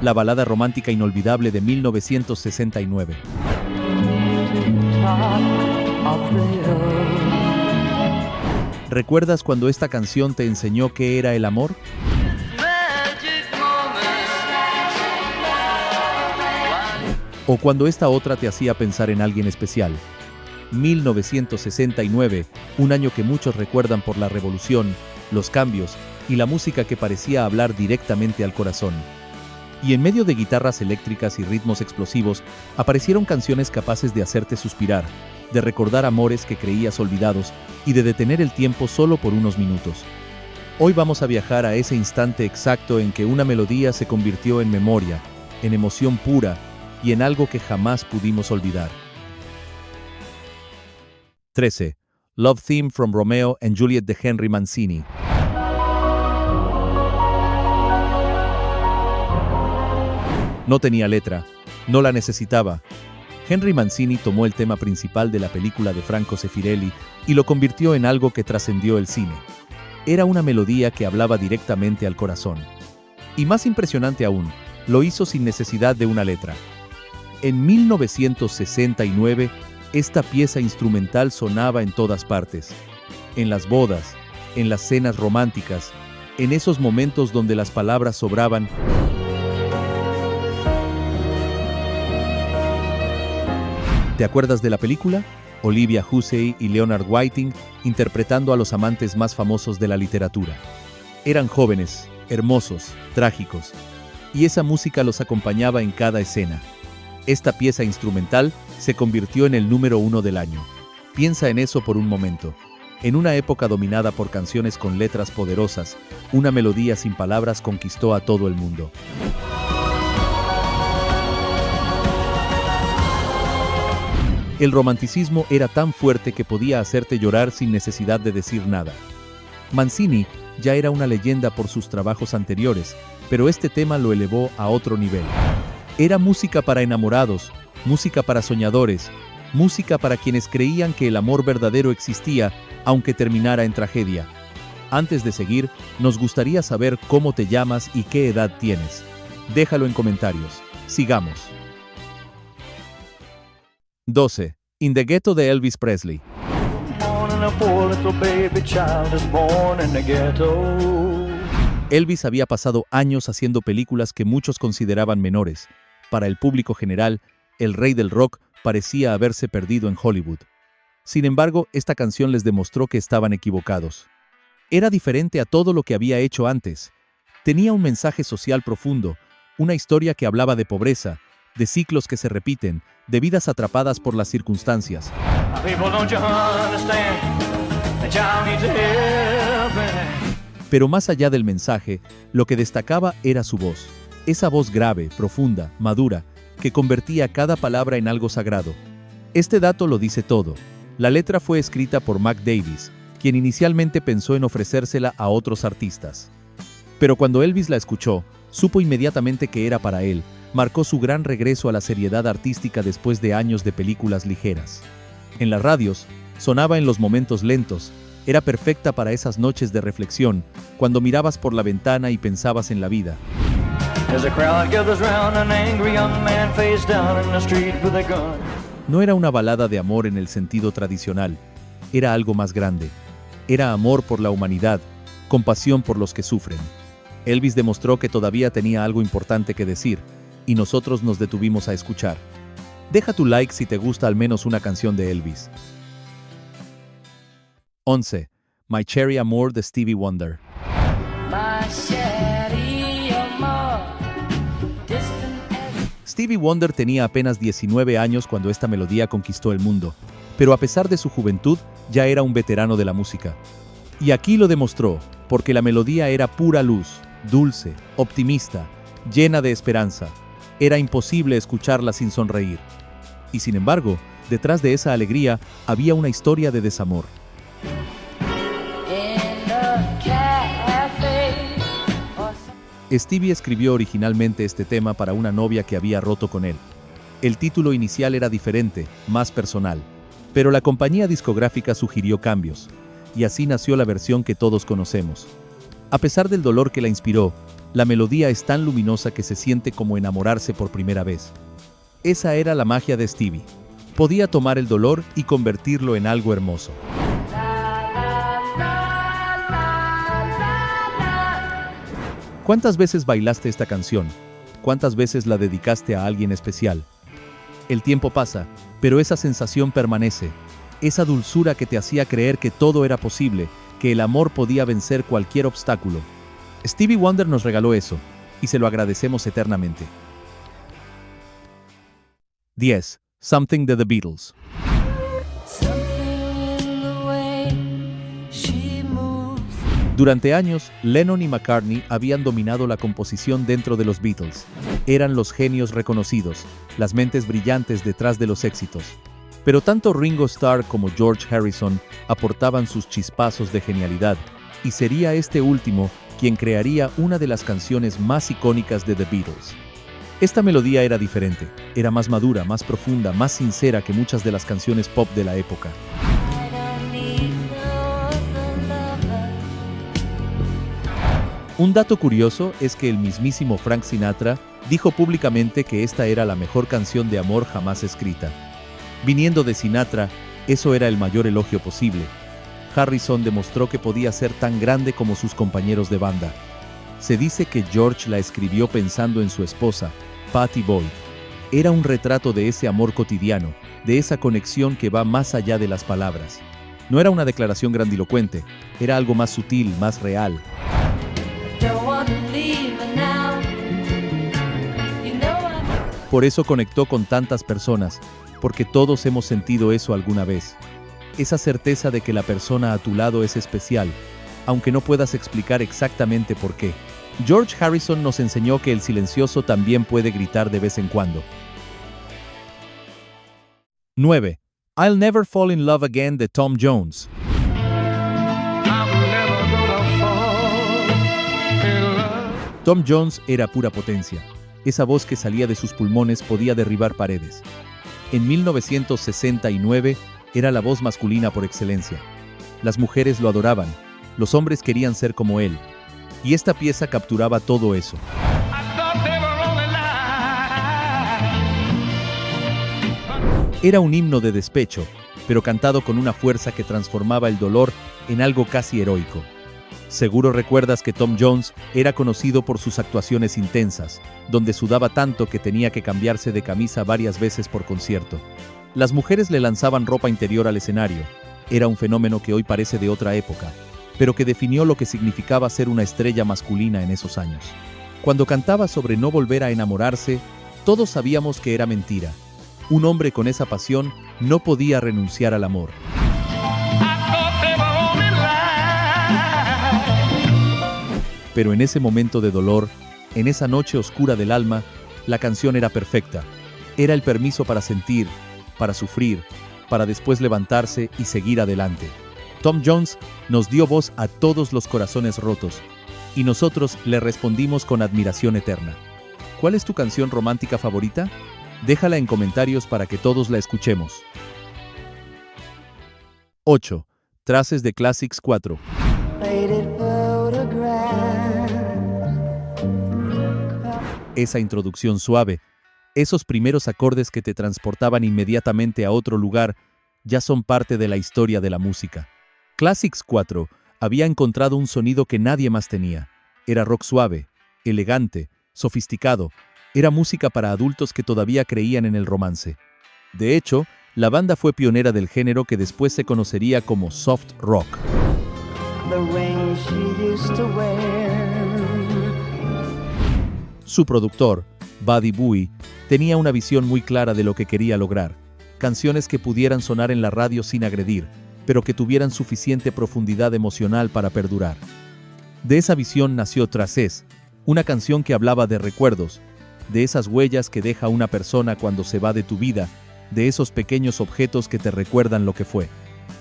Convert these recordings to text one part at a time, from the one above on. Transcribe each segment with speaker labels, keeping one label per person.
Speaker 1: la balada romántica inolvidable de 1969. ¿Recuerdas cuando esta canción te enseñó qué era el amor? ¿O cuando esta otra te hacía pensar en alguien especial? 1969, un año que muchos recuerdan por la revolución, los cambios y la música que parecía hablar directamente al corazón. Y en medio de guitarras eléctricas y ritmos explosivos, aparecieron canciones capaces de hacerte suspirar, de recordar amores que creías olvidados y de detener el tiempo solo por unos minutos. Hoy vamos a viajar a ese instante exacto en que una melodía se convirtió en memoria, en emoción pura y en algo que jamás pudimos olvidar. 13. Love Theme from Romeo and Juliet de Henry Mancini. No tenía letra, no la necesitaba. Henry Mancini tomó el tema principal de la película de Franco Sefirelli y lo convirtió en algo que trascendió el cine. Era una melodía que hablaba directamente al corazón. Y más impresionante aún, lo hizo sin necesidad de una letra. En 1969, esta pieza instrumental sonaba en todas partes. En las bodas, en las cenas románticas, en esos momentos donde las palabras sobraban. ¿Te acuerdas de la película? Olivia Hussey y Leonard Whiting interpretando a los amantes más famosos de la literatura. Eran jóvenes, hermosos, trágicos, y esa música los acompañaba en cada escena. Esta pieza instrumental se convirtió en el número 1 del año. Piensa en eso por un momento. En una época dominada por canciones con letras poderosas, una melodía sin palabras conquistó a todo el mundo. El romanticismo era tan fuerte que podía hacerte llorar sin necesidad de decir nada. Mancini ya era una leyenda por sus trabajos anteriores, pero este tema lo elevó a otro nivel. Era música para enamorados, música para soñadores, música para quienes creían que el amor verdadero existía, aunque terminara en tragedia. Antes de seguir, nos gustaría saber cómo te llamas y qué edad tienes. Déjalo en comentarios. Sigamos. 12. In the Ghetto de Elvis Presley. Elvis había pasado años haciendo películas que muchos consideraban menores. Para el público general, el rey del rock parecía haberse perdido en Hollywood. Sin embargo, esta canción les demostró que estaban equivocados. Era diferente a todo lo que había hecho antes. Tenía un mensaje social profundo, una historia que hablaba de pobreza, de ciclos que se repiten, de vidas atrapadas por las circunstancias. Pero más allá del mensaje, lo que destacaba era su voz. Esa voz grave, profunda, madura, que convertía cada palabra en algo sagrado. Este dato lo dice todo. La letra fue escrita por Mac Davis, quien inicialmente pensó en ofrecérsela a otros artistas. Pero cuando Elvis la escuchó, supo inmediatamente que era para él. Marcó su gran regreso a la seriedad artística después de años de películas ligeras. En las radios, sonaba en los momentos lentos. Era perfecta para esas noches de reflexión, cuando mirabas por la ventana y pensabas en la vida. No era una balada de amor en el sentido tradicional. Era algo más grande. Era amor por la humanidad, compasión por los que sufren. Elvis demostró que todavía tenía algo importante que decir, y nosotros nos detuvimos a escuchar. Deja tu like si te gusta al menos una canción de Elvis. 11. My Cherry Amour de Stevie Wonder. Stevie Wonder tenía apenas 19 años cuando esta melodía conquistó el mundo, pero a pesar de su juventud, ya era un veterano de la música. Y aquí lo demostró, porque la melodía era pura luz, dulce, optimista, llena de esperanza. Era imposible escucharla sin sonreír. Y sin embargo, detrás de esa alegría había una historia de desamor. Stevie escribió originalmente este tema para una novia que había roto con él. El título inicial era diferente, más personal, pero la compañía discográfica sugirió cambios, y así nació la versión que todos conocemos. A pesar del dolor que la inspiró, La melodía es tan luminosa que se siente como enamorarse por primera vez. Esa era la magia de Stevie. Podía tomar el dolor y convertirlo en algo hermoso. ¿Cuántas veces bailaste esta canción? ¿Cuántas veces la dedicaste a alguien especial? El tiempo pasa, pero esa sensación permanece. Esa dulzura que te hacía creer que todo era posible, que el amor podía vencer cualquier obstáculo. Stevie Wonder nos regaló eso, y se lo agradecemos eternamente. 10. Something de The Beatles. Durante años, Lennon y McCartney habían dominado la composición dentro de los Beatles. Eran los genios reconocidos, las mentes brillantes detrás de los éxitos. Pero tanto Ringo Starr como George Harrison aportaban sus chispazos de genialidad, y sería este último quien crearía una de las canciones más icónicas de The Beatles. Esta melodía era diferente, era más madura, más profunda, más sincera que muchas de las canciones pop de la época. Un dato curioso es que el mismísimo Frank Sinatra dijo públicamente que esta era la mejor canción de amor jamás escrita. Viniendo de Sinatra, eso era el mayor elogio posible. Harrison demostró que podía ser tan grande como sus compañeros de banda. Se dice que George la escribió pensando en su esposa, Pattie Boyd. Era un retrato de ese amor cotidiano, de esa conexión que va más allá de las palabras. No era una declaración grandilocuente, era algo más sutil, más real. Por eso conectó con tantas personas, porque todos hemos sentido eso alguna vez. Esa certeza de que la persona a tu lado es especial, aunque no puedas explicar exactamente por qué. George Harrison nos enseñó que el silencioso también puede gritar de vez en cuando. 9. I'll Never Fall in Love Again de Tom Jones. Tom Jones era pura potencia. Esa voz que salía de sus pulmones podía derribar paredes. En 1969 era la voz masculina por excelencia. Las mujeres lo adoraban, los hombres querían ser como él. Y esta pieza capturaba todo eso. Era un himno de despecho, pero cantado con una fuerza que transformaba el dolor en algo casi heroico. Seguro recuerdas que Tom Jones era conocido por sus actuaciones intensas, donde sudaba tanto que tenía que cambiarse de camisa varias veces por concierto. Las mujeres le lanzaban ropa interior al escenario. Era un fenómeno que hoy parece de otra época, pero que definió lo que significaba ser una estrella masculina en esos años. Cuando cantaba sobre no volver a enamorarse, todos sabíamos que era mentira. Un hombre con esa pasión no podía renunciar al amor. Pero en ese momento de dolor, en esa noche oscura del alma, la canción era perfecta. Era el permiso para sentir, para sufrir, para después levantarse y seguir adelante. Tom Jones nos dio voz a todos los corazones rotos, y nosotros le respondimos con admiración eterna. ¿Cuál es tu canción romántica favorita? Déjala en comentarios para que todos la escuchemos. 8. Traces de Classics 4. Esa introducción suave, esos primeros acordes que te transportaban inmediatamente a otro lugar, ya son parte de la historia de la música. Classics 4 había encontrado un sonido que nadie más tenía. Era rock suave, elegante, sofisticado. Era música para adultos que todavía creían en el romance. De hecho, la banda fue pionera del género que después se conocería como soft rock. Su productor, Buddy Bowie, tenía una visión muy clara de lo que quería lograr. Canciones que pudieran sonar en la radio sin agredir, pero que tuvieran suficiente profundidad emocional para perdurar. De esa visión nació Traces, una canción que hablaba de recuerdos, de esas huellas que deja una persona cuando se va de tu vida, de esos pequeños objetos que te recuerdan lo que fue.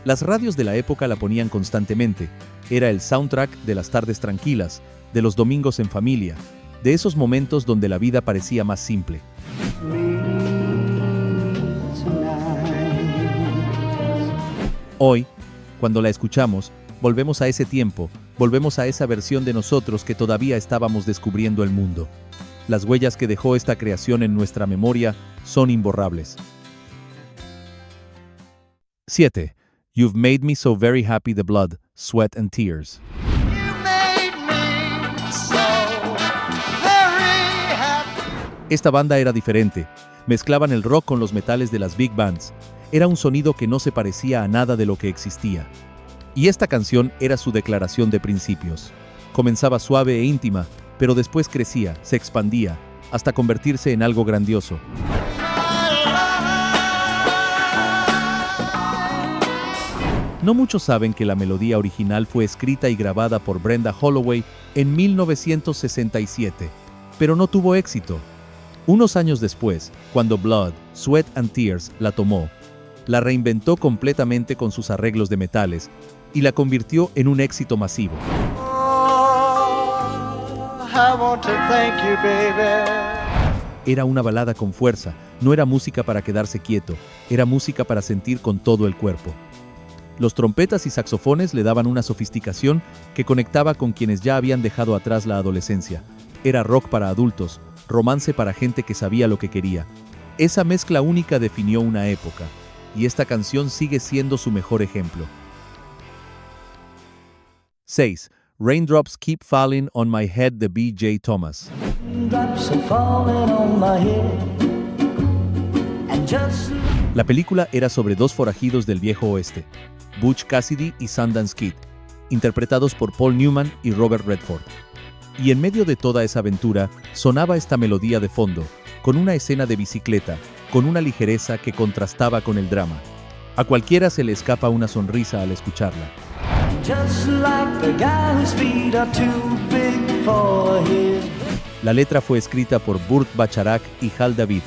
Speaker 1: Las radios de la época la ponían constantemente. Era el soundtrack de las tardes tranquilas, de los domingos en familia, de esos momentos donde la vida parecía más simple. Hoy, cuando la escuchamos, volvemos a ese tiempo, volvemos a esa versión de nosotros que todavía estábamos descubriendo el mundo. Las huellas que dejó esta creación en nuestra memoria son imborrables. 7. You've made me so very happy, the blood, sweat and tears. Esta banda era diferente. Mezclaban el rock con los metales de las big bands. Era un sonido que no se parecía a nada de lo que existía. Y esta canción era su declaración de principios. Comenzaba suave e íntima, pero después crecía, se expandía, hasta convertirse en algo grandioso. No muchos saben que la melodía original fue escrita y grabada por Brenda Holloway en 1967, pero no tuvo éxito. Unos años después, cuando Blood, Sweat and Tears la tomó, la reinventó completamente con sus arreglos de metales y la convirtió en un éxito masivo. Era una balada con fuerza, no era música para quedarse quieto, era música para sentir con todo el cuerpo. Los trompetas y saxofones le daban una sofisticación que conectaba con quienes ya habían dejado atrás la adolescencia. Era rock para adultos, romance para gente que sabía lo que quería. Esa mezcla única definió una época, y esta canción sigue siendo su mejor ejemplo. 6. Raindrops Keep Falling on My Head, de B.J. Thomas. La película era sobre dos forajidos del viejo oeste, Butch Cassidy y Sundance Kid, interpretados por Paul Newman y Robert Redford. Y en medio de toda esa aventura, sonaba esta melodía de fondo, con una escena de bicicleta, con una ligereza que contrastaba con el drama. A cualquiera se le escapa una sonrisa al escucharla. La letra fue escrita por Burt Bacharach y Hal David,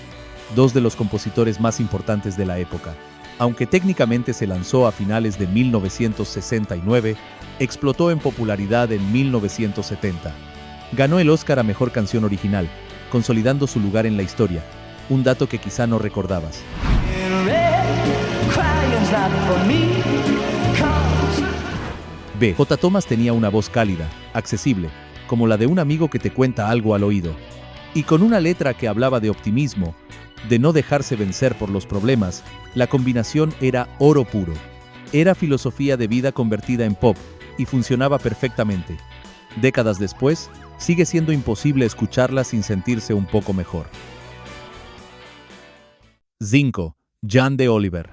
Speaker 1: dos de los compositores más importantes de la época. Aunque técnicamente se lanzó a finales de 1969, explotó en popularidad en 1970. Ganó el Oscar a Mejor Canción Original, consolidando su lugar en la historia, un dato que quizá no recordabas. B. J. Thomas tenía una voz cálida, accesible, como la de un amigo que te cuenta algo al oído, y con una letra que hablaba de optimismo, de no dejarse vencer por los problemas. La combinación era oro puro. Era filosofía de vida convertida en pop, y funcionaba perfectamente. Décadas después, sigue siendo imposible escucharla sin sentirse un poco mejor. 5. John de Oliver.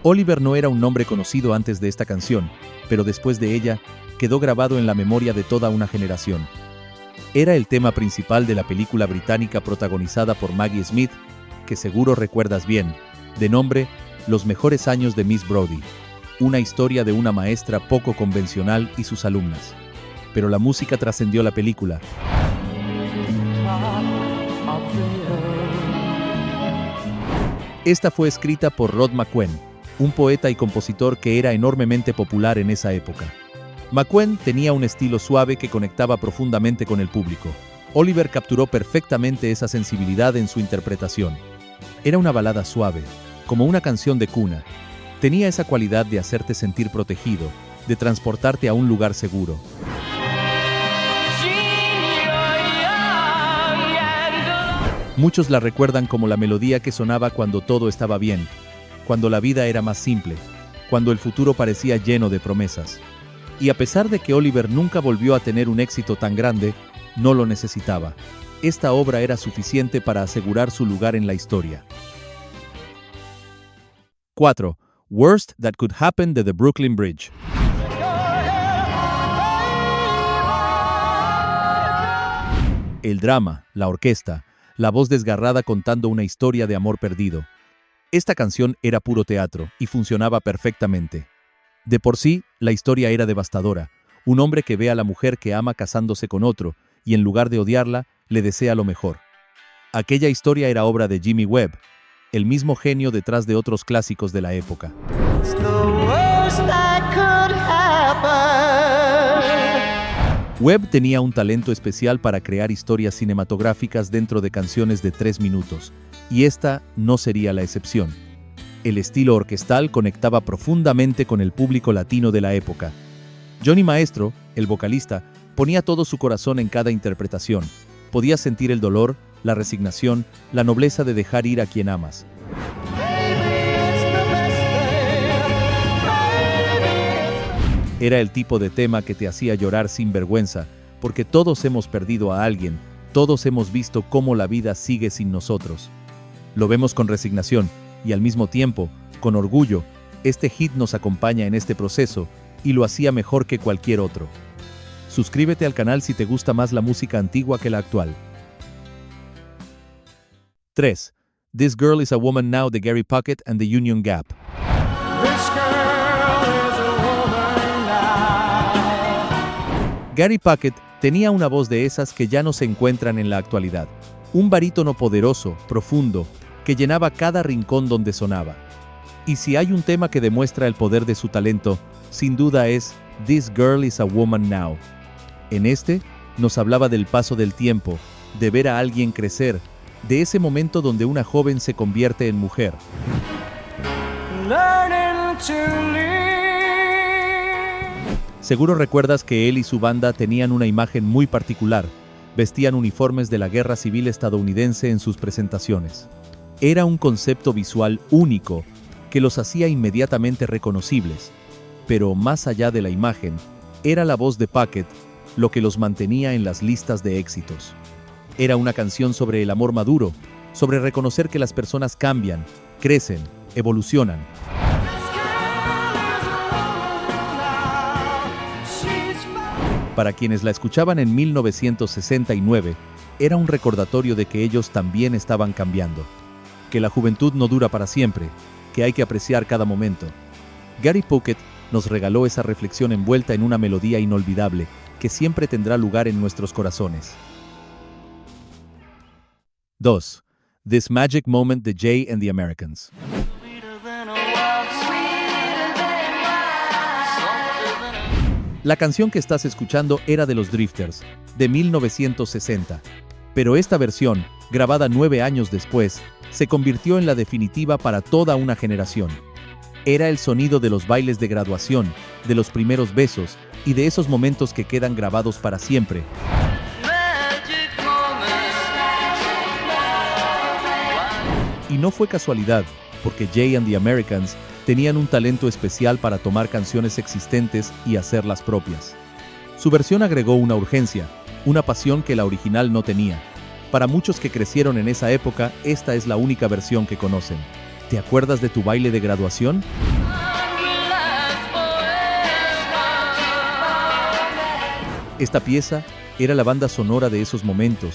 Speaker 1: Oliver no era un nombre conocido antes de esta canción, pero después de ella, quedó grabado en la memoria de toda una generación. Era el tema principal de la película británica protagonizada por Maggie Smith, que seguro recuerdas bien, de nombre Los mejores años de Miss Brodie, una historia de una maestra poco convencional y sus alumnas. Pero la música trascendió la película. Esta fue escrita por Rod McQueen, un poeta y compositor que era enormemente popular en esa época. McQueen tenía un estilo suave que conectaba profundamente con el público. Oliver capturó perfectamente esa sensibilidad en su interpretación. Era una balada suave, como una canción de cuna. Tenía esa cualidad de hacerte sentir protegido, de transportarte a un lugar seguro. Muchos la recuerdan como la melodía que sonaba cuando todo estaba bien, cuando la vida era más simple, cuando el futuro parecía lleno de promesas. Y a pesar de que Oliver nunca volvió a tener un éxito tan grande, no lo necesitaba. Esta obra era suficiente para asegurar su lugar en la historia. 4. Worst That Could Happen, de The Brooklyn Bridge. El drama, la orquesta, la voz desgarrada contando una historia de amor perdido. Esta canción era puro teatro y funcionaba perfectamente. De por sí, la historia era devastadora. Un hombre que ve a la mujer que ama casándose con otro y en lugar de odiarla, le desea lo mejor. Aquella historia era obra de Jimmy Webb, el mismo genio detrás de otros clásicos de la época. Webb tenía un talento especial para crear historias cinematográficas dentro de canciones de 3 minutos, y esta no sería la excepción. El estilo orquestal conectaba profundamente con el público latino de la época. Johnny Maestro, el vocalista, ponía todo su corazón en cada interpretación. Podías sentir el dolor, la resignación, la nobleza de dejar ir a quien amas. Era el tipo de tema que te hacía llorar sin vergüenza, porque todos hemos perdido a alguien, todos hemos visto cómo la vida sigue sin nosotros. Lo vemos con resignación y al mismo tiempo, con orgullo. Este hit nos acompaña en este proceso y lo hacía mejor que cualquier otro. Suscríbete al canal si te gusta más la música antigua que la actual. 3. This Girl is a Woman Now de Gary Puckett and the Union Gap. Gary Puckett tenía una voz de esas que ya no se encuentran en la actualidad. Un barítono poderoso, profundo, que llenaba cada rincón donde sonaba. Y si hay un tema que demuestra el poder de su talento, sin duda es This Girl is a Woman Now. En este, nos hablaba del paso del tiempo, de ver a alguien crecer, de ese momento donde una joven se convierte en mujer. Seguro recuerdas que él y su banda tenían una imagen muy particular. Vestían uniformes de la Guerra Civil estadounidense en sus presentaciones. Era un concepto visual único que los hacía inmediatamente reconocibles. Pero más allá de la imagen, era la voz de Puckett lo que los mantenía en las listas de éxitos. Era una canción sobre el amor maduro, sobre reconocer que las personas cambian, crecen, evolucionan. Para quienes la escuchaban en 1969, era un recordatorio de que ellos también estaban cambiando, que la juventud no dura para siempre, que hay que apreciar cada momento. Gary Puckett nos regaló esa reflexión envuelta en una melodía inolvidable que siempre tendrá lugar en nuestros corazones. 2. This Magic Moment de Jay and the Americans. La canción que estás escuchando era de los Drifters, de 1960, pero esta versión, grabada 9 años después, se convirtió en la definitiva para toda una generación. Era el sonido de los bailes de graduación, de los primeros besos y de esos momentos que quedan grabados para siempre. Y no fue casualidad, porque Jay and the Americans tenían un talento especial para tomar canciones existentes y hacerlas propias. Su versión agregó una urgencia, una pasión que la original no tenía. Para muchos que crecieron en esa época, esta es la única versión que conocen. ¿Te acuerdas de tu baile de graduación? Esta pieza era la banda sonora de esos momentos,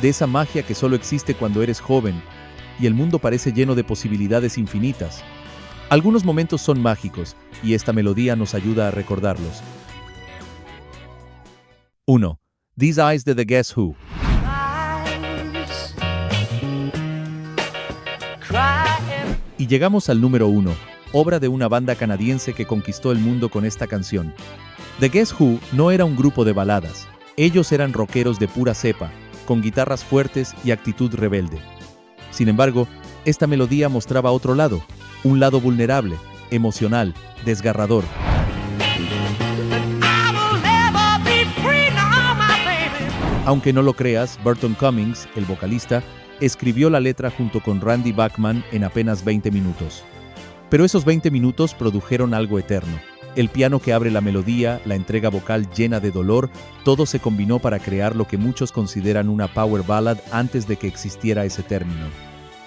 Speaker 1: de esa magia que solo existe cuando eres joven, y el mundo parece lleno de posibilidades infinitas. Algunos momentos son mágicos, y esta melodía nos ayuda a recordarlos. 1. These Eyes de The Guess Who. Y llegamos al número 1, obra de una banda canadiense que conquistó el mundo con esta canción. The Guess Who no era un grupo de baladas, ellos eran rockeros de pura cepa, con guitarras fuertes y actitud rebelde. Sin embargo, esta melodía mostraba otro lado, un lado vulnerable, emocional, desgarrador. Aunque no lo creas, Burton Cummings, el vocalista, escribió la letra junto con Randy Bachman en apenas 20 minutos. Pero esos 20 minutos produjeron algo eterno. El piano que abre la melodía, la entrega vocal llena de dolor, todo se combinó para crear lo que muchos consideran una power ballad antes de que existiera ese término.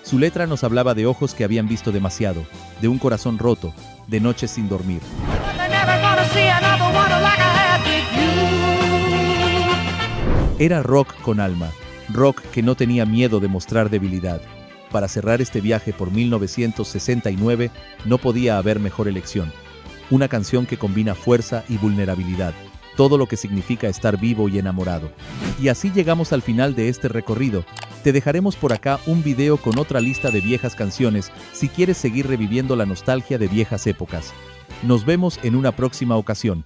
Speaker 1: Su letra nos hablaba de ojos que habían visto demasiado, de un corazón roto, de noches sin dormir. Era rock con alma, rock que no tenía miedo de mostrar debilidad. Para cerrar este viaje por 1969, no podía haber mejor elección. Una canción que combina fuerza y vulnerabilidad, todo lo que significa estar vivo y enamorado. Y así llegamos al final de este recorrido. Te dejaremos por acá un video con otra lista de viejas canciones si quieres seguir reviviendo la nostalgia de viejas épocas. Nos vemos en una próxima ocasión.